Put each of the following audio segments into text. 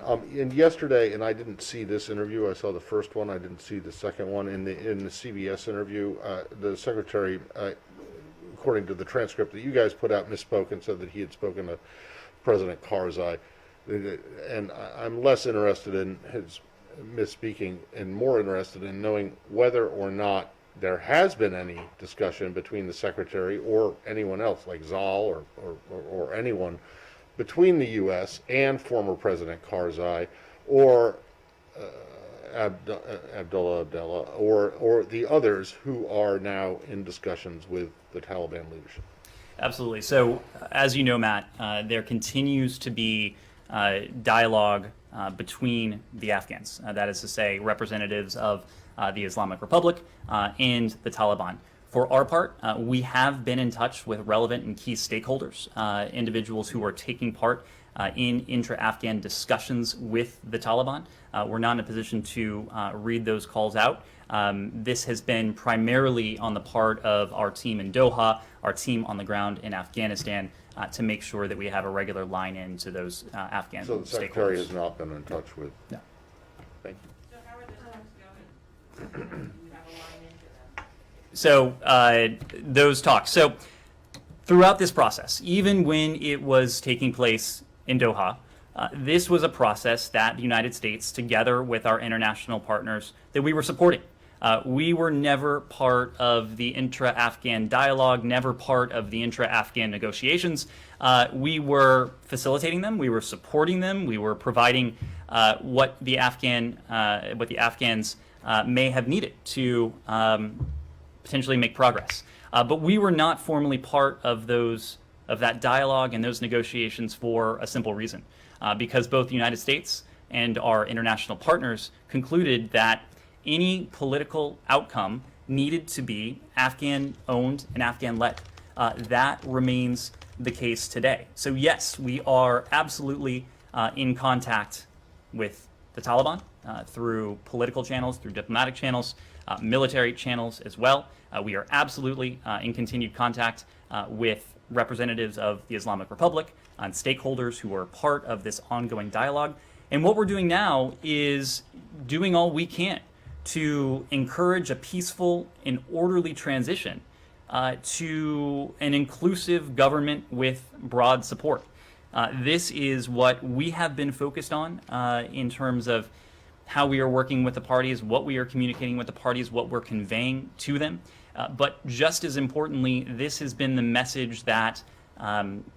And yesterday, and I didn't see this interview. I saw the first one. I didn't see the second one. In the CBS interview, the secretary, according to the transcript that you guys put out, misspoke and said that he had spoken to President Karzai. And I'm less interested in his misspeaking and more interested in knowing whether or not there has been any discussion between the secretary or anyone else, like Zal or anyone, between the U.S. and former President Karzai or Abdullah Abdullah or the others who are now in discussions with the Taliban leadership. Absolutely. So, as you know, Matt, there continues to be dialogue between the Afghans. That is to say, representatives of the Islamic Republic and the Taliban. For our part, we have been in touch with relevant and key stakeholders, individuals who are taking part in intra-Afghan discussions with the Taliban. We're not in a position to read those calls out. This has been primarily on the part of our team in Doha, our team on the ground in Afghanistan, to make sure that we have a regular line in to those Afghan stakeholders. So the secretary has not been in touch with. No. Thank you. So how are the talks going? Do you have a line into them? So those talks. So throughout this process, even when it was taking place in Doha, this was a process that the United States, together with our international partners, that we were supporting. We were never part of the intra-Afghan dialogue, never part of the intra-Afghan negotiations. We were facilitating them, we were supporting them, we were providing what the Afghans may have needed to potentially make progress. But we were not formally part of that dialogue and those negotiations for a simple reason, because both the United States and our international partners concluded that any political outcome needed to be Afghan-owned and Afghan-led. That remains the case today. So yes, we are absolutely in contact with the Taliban through political channels, through diplomatic channels, military channels as well. We are absolutely in continued contact with representatives of the Islamic Republic and stakeholders who are part of this ongoing dialogue. And what we're doing now is doing all we can to encourage a peaceful and orderly transition to an inclusive government with broad support. This is what we have been focused on in terms of how we are working with the parties, what we are communicating with the parties, what we're conveying to them. But just as importantly, this has been the message that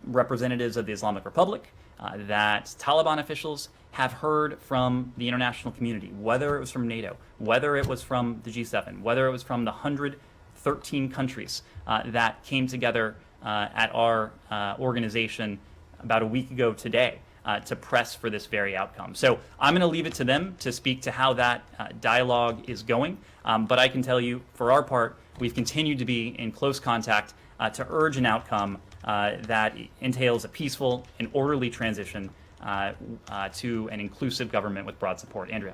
representatives of the Islamic Republic, that Taliban officials have heard from the international community, whether it was from NATO, whether it was from the G7, whether it was from the 113 countries that came together at our organization about a week ago today to press for this very outcome. So I'm going to leave it to them to speak to how that dialogue is going. But I can tell you, for our part, we've continued to be in close contact to urge an outcome that entails a peaceful and orderly transition to an inclusive government with broad support. Andrea.